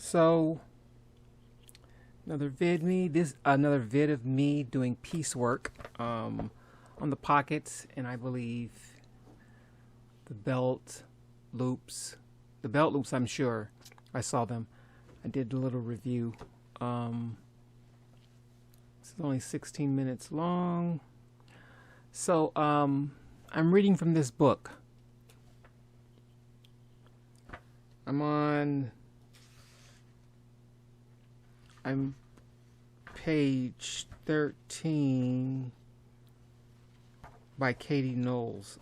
So another vid of me doing piecework on the pockets, and I believe the belt loops. The belt loops, I'm sure I saw them. I did a little review. This is only 16 minutes long. So I'm reading from this book. I'm page 13 by Katie Knowles.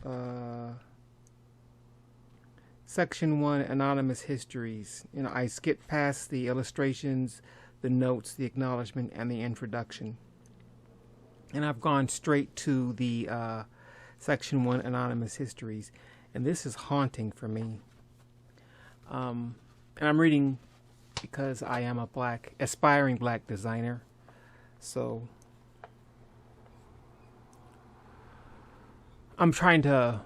Section 1, Anonymous Histories. I skipped past the illustrations, the notes, the acknowledgement, and the introduction. And I've gone straight to the Section 1, Anonymous Histories. And this is haunting for me. And I'm reading because I am a aspiring black designer. So I'm trying to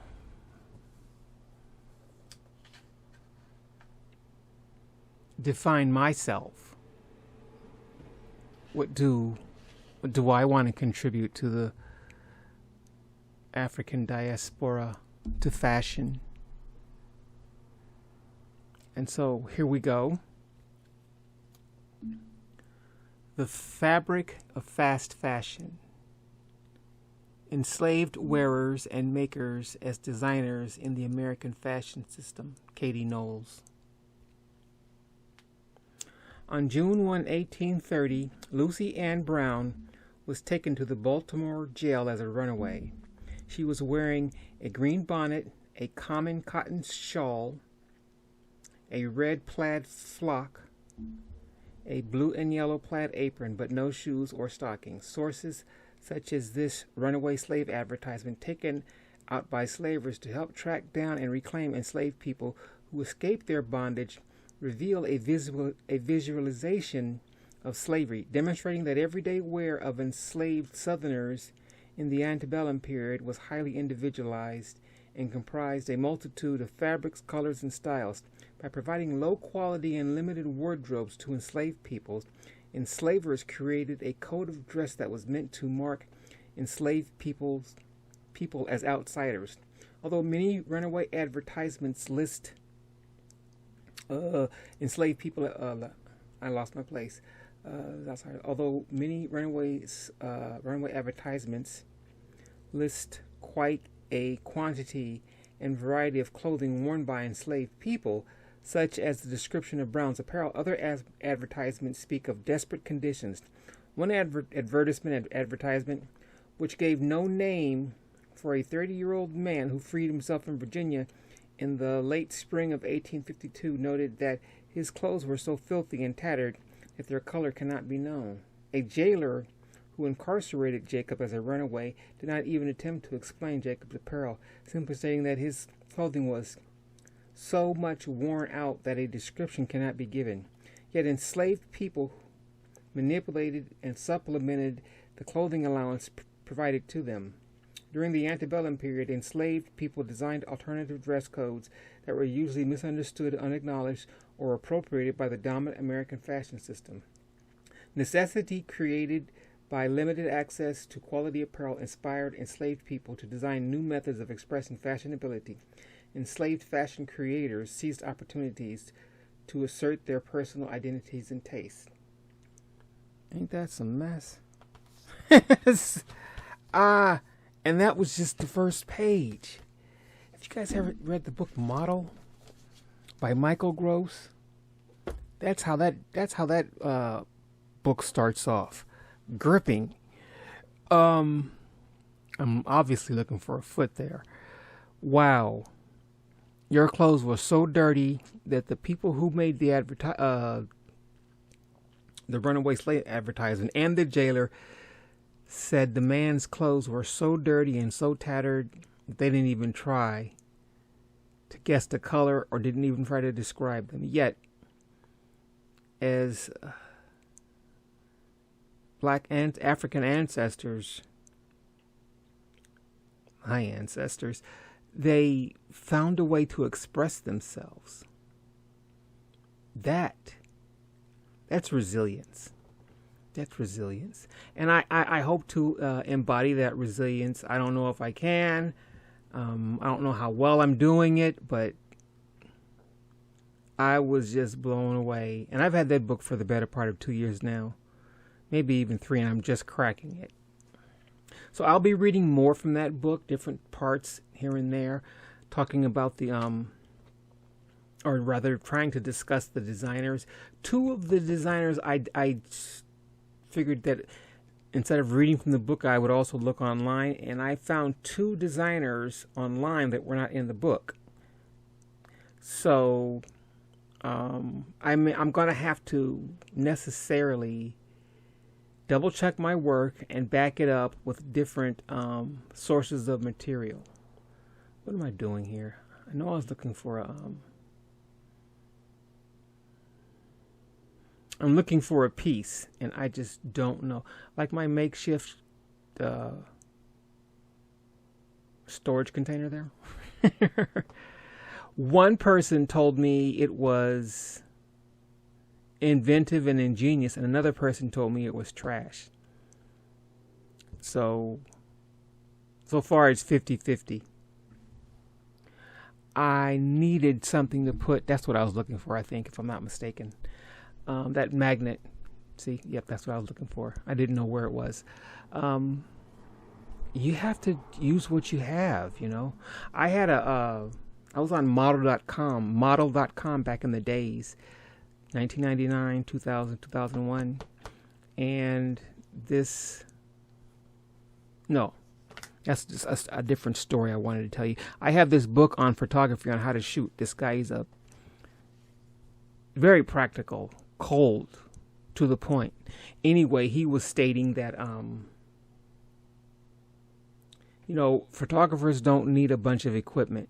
define myself. What do I want to contribute to the African diaspora, to fashion? And so here we go. The fabric of fast fashion. Enslaved wearers and makers as designers in the American fashion system. Katie Knowles. On June 1, 1830, Lucy Ann Brown was taken to the Baltimore jail as a runaway. She was wearing a green bonnet, a common cotton shawl, a red plaid frock, a blue and yellow plaid apron, but no shoes or stockings. Sources such as this runaway slave advertisement taken out by slavers to help track down and reclaim enslaved people who escaped their bondage reveal a visualization of slavery, demonstrating that everyday wear of enslaved Southerners in the antebellum period was highly individualized and comprised a multitude of fabrics, colors, and styles. By providing low quality and limited wardrobes to enslaved peoples, enslavers created a code of dress that was meant to mark enslaved people as outsiders. Although many runaway advertisements list enslaved people, I lost my place. Although many runaway advertisements list quite a quantity and variety of clothing worn by enslaved people, such as the description of Brown's apparel, other advertisements speak of desperate conditions. One advertisement, which gave no name for a 30-year-old man who freed himself in Virginia in the late spring of 1852, noted that his clothes were so filthy and tattered that their color cannot be known. A jailer who incarcerated Jacob as a runaway did not even attempt to explain Jacob's apparel, simply stating that his clothing was so much worn out that a description cannot be given. Yet enslaved people manipulated and supplemented the clothing allowance provided to them. During the antebellum period, enslaved people designed alternative dress codes that were usually misunderstood, unacknowledged, or appropriated by the dominant American fashion system. Necessity created by limited access to quality apparel inspired enslaved people to design new methods of expressing fashionability. Enslaved fashion creators seized opportunities to assert their personal identities and tastes. Ain't that some mess? And that was just the first page. Have you guys ever read the book Model by Michael Gross? That's how that book starts off. Gripping. I'm obviously looking for a foot there. Wow. Your clothes were so dirty that the people who made the runaway slave advertisement and the jailer said the man's clothes were so dirty and so tattered that they didn't even try to guess the color or didn't even try to describe them. Yet, as black and African ancestors, my ancestors, they found a way to express themselves. That That's resilience. That's resilience. And I hope to embody that resilience. I don't know if I can. I don't know how well I'm doing it, but I was just blown away. And I've had that book for the better part of 2 years now, maybe even 3, and I'm just cracking it. So I'll be reading more from that book, different parts here and there, talking about the, or rather trying to discuss the designers. 2 of the designers, I figured that instead of reading from the book, I would also look online, and I found 2 designers online that were not in the book. So I'm going to have to necessarily double check my work and back it up with different sources of material. What am I doing here? I know I was looking for a I'm looking for a piece, and I just don't know. Like my makeshift storage container there. One person told me it was inventive and ingenious, and another person told me it was trash. So far it's 50-50. I needed something to put, that's what I was looking for, I think, if I'm not mistaken. That magnet. See, yep, that's what I was looking for. I didn't know where it was. You have to use what you have, you know. I was on model.com back in the days, 1999, 2000, 2001. And that's just a different story I wanted to tell you. I have this book on photography on how to shoot. This guy is a very practical, cold, to the point. Anyway, he was stating that, photographers don't need a bunch of equipment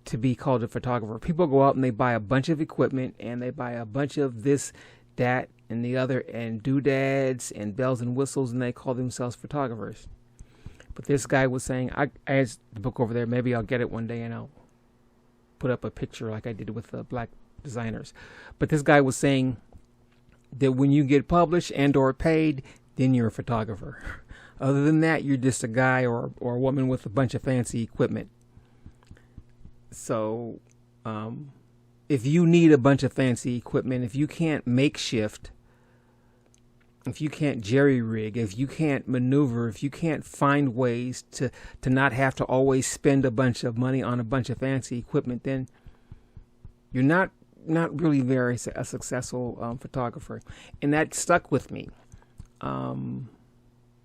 to be called a photographer. People go out and they buy a bunch of equipment, and they buy a bunch of this, that, and the other, and doodads and bells and whistles, and they call themselves photographers. But this guy was saying, I has the book over there, maybe I'll get it one day and I'll put up a picture like I did with the black designers. But this guy was saying that when you get published and or paid, then you're a photographer. Other than that, you're just a guy or a woman with a bunch of fancy equipment. So if you need a bunch of fancy equipment, if you can't makeshift, if you can't jerry-rig, if you can't maneuver, if you can't find ways to not have to always spend a bunch of money on a bunch of fancy equipment, then you're not really very a successful photographer. And that stuck with me.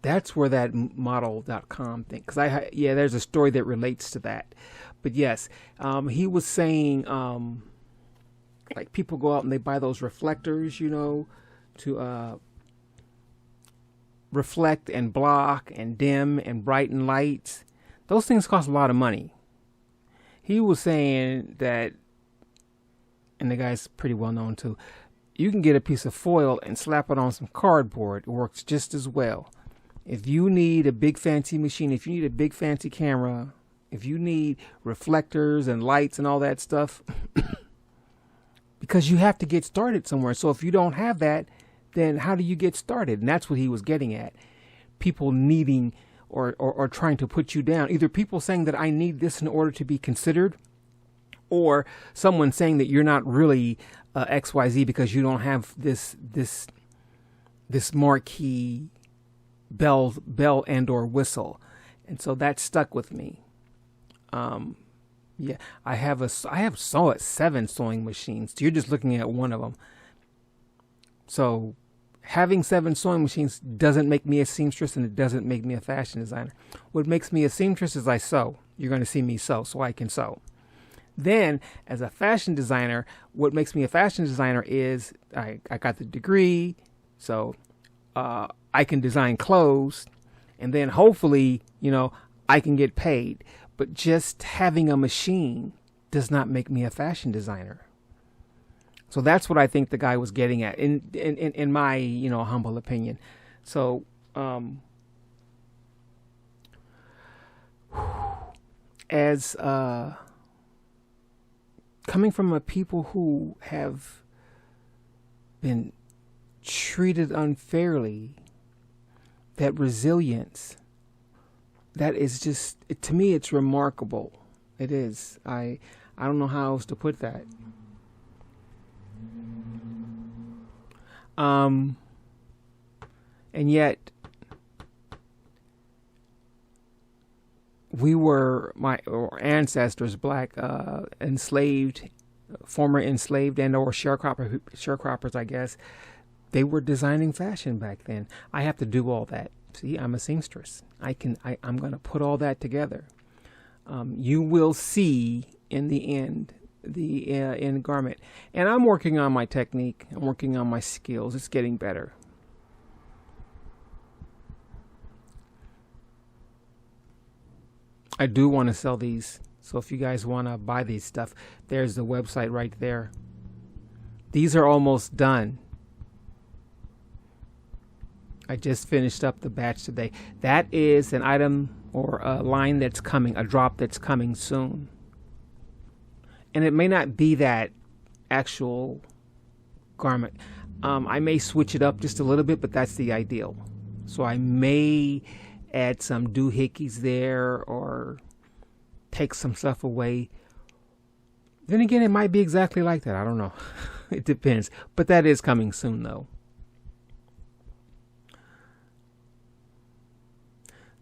That's where that model.com thing, because there's a story that relates to that. But yes, he was saying, like people go out and they buy those reflectors, to reflect and block and dim and brighten lights. Those things cost a lot of money. He was saying that, and the guy's pretty well known too, you can get a piece of foil and slap it on some cardboard. It works just as well. If you need a big fancy machine, if you need a big fancy camera, if you need reflectors and lights and all that stuff, because you have to get started somewhere. So if you don't have that, then how do you get started? And that's what he was getting at. People needing or trying to put you down. Either people saying that I need this in order to be considered, or someone saying that you're not really XYZ because you don't have this marquee bell and or whistle. And so that stuck with me. I have 7 sewing machines. You're just looking at one of them. So having 7 sewing machines doesn't make me a seamstress, and it doesn't make me a fashion designer. What makes me a seamstress is I sew. You're going to see me sew, so I can sew. Then, as a fashion designer, what makes me a fashion designer is I got the degree, so I can design clothes, and then hopefully, I can get paid. But just having a machine does not make me a fashion designer. So that's what I think the guy was getting at, in my humble opinion. So as coming from a people who have been treated unfairly, that resilience, that is just, to me, it's remarkable. It is. I don't know how else to put that. And yet, we were, my ancestors, black, enslaved, former enslaved and or sharecroppers, I guess. They were designing fashion back then. I have to do all that. See, I'm a seamstress. I'm going to put all that together. You will see in the end, the end garment. And I'm working on my technique. I'm working on my skills. It's getting better. I do want to sell these. So if you guys want to buy these stuff, there's the website right there. These are almost done. I just finished up the batch today. That is an item or a line that's coming, a drop that's coming soon. And it may not be that actual garment. I may switch it up just a little bit, but that's the ideal. So I may add some doohickeys there or take some stuff away. Then again, it might be exactly like that. I don't know. It depends. But that is coming soon, though.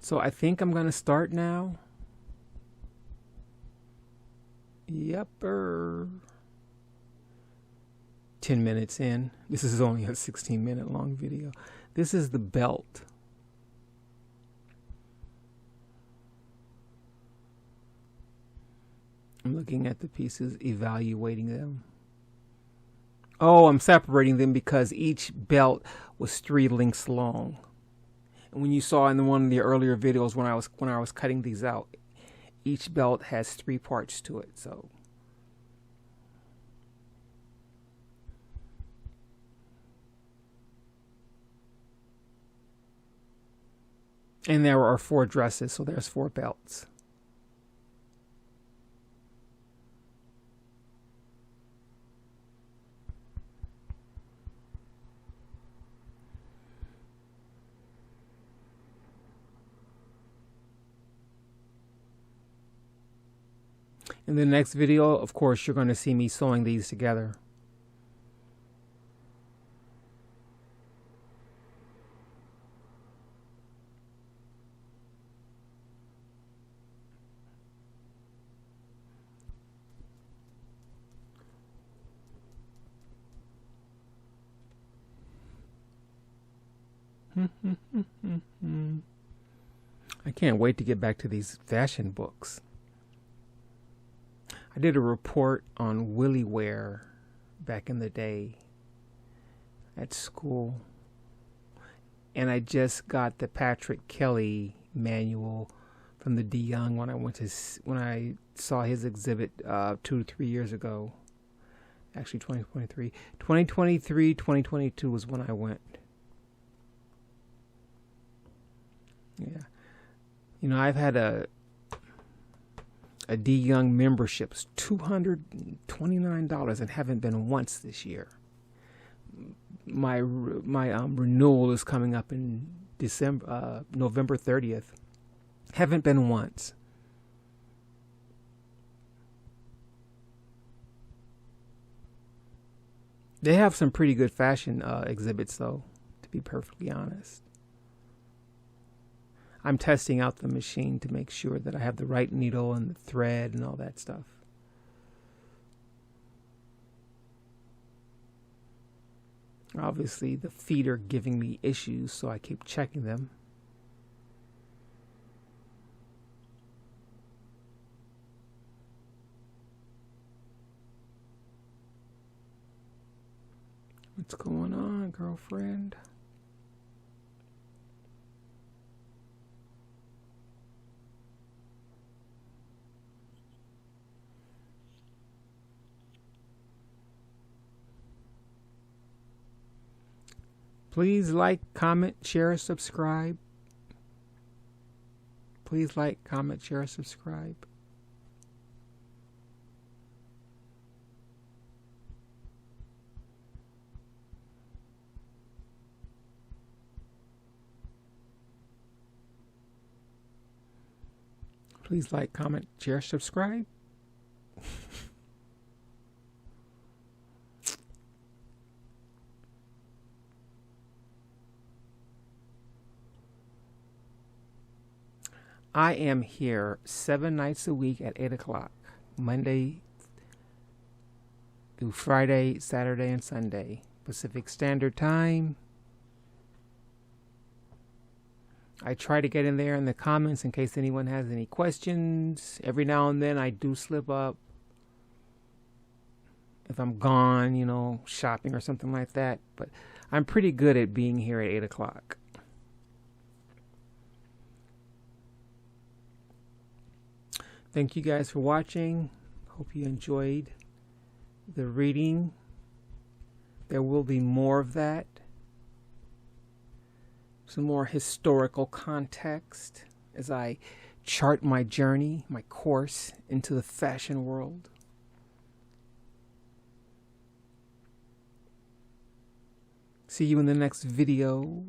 So I think I'm going to start now. Yepper. 10 minutes in. This is only a 16-minute long video. This is the belt. I'm looking at the pieces, evaluating them. Oh, I'm separating them because each belt was 3 lengths long. And when you saw in one of the earlier videos when I was cutting these out, each belt has 3 parts to it. So and there are 4 dresses, so there's 4 belts. In the next video, of course, you're going to see me sewing these together. I can't wait to get back to these fashion books. I did a report on willy wear back in the day at school, and I just got the Patrick Kelly manual from the D Young when I saw his exhibit 2 to 3 years ago. Actually, 2023, 2022 was when I went. Yeah, you know, I've had a D Young membership, $229, and haven't been once this year. My renewal is coming up in November 30th. Haven't been once. They have some pretty good fashion exhibits, though, to be perfectly honest. I'm testing out the machine to make sure that I have the right needle and the thread and all that stuff. Obviously, the feet are giving me issues, so I keep checking them. What's going on, girlfriend? Please like, comment, share, subscribe. Please like, comment, share, subscribe. Please like, comment, share, subscribe. I am here 7 nights a week at 8 o'clock, Monday through Friday, Saturday, and Sunday, Pacific Standard Time. I try to get in there in the comments in case anyone has any questions. Every now and then I do slip up. If I'm gone, you know, shopping or something like that. But I'm pretty good at being here at 8 o'clock. Thank you guys for watching. Hope you enjoyed the reading. There will be more of that. Some more historical context as I chart my journey, my course into the fashion world. See you in the next video.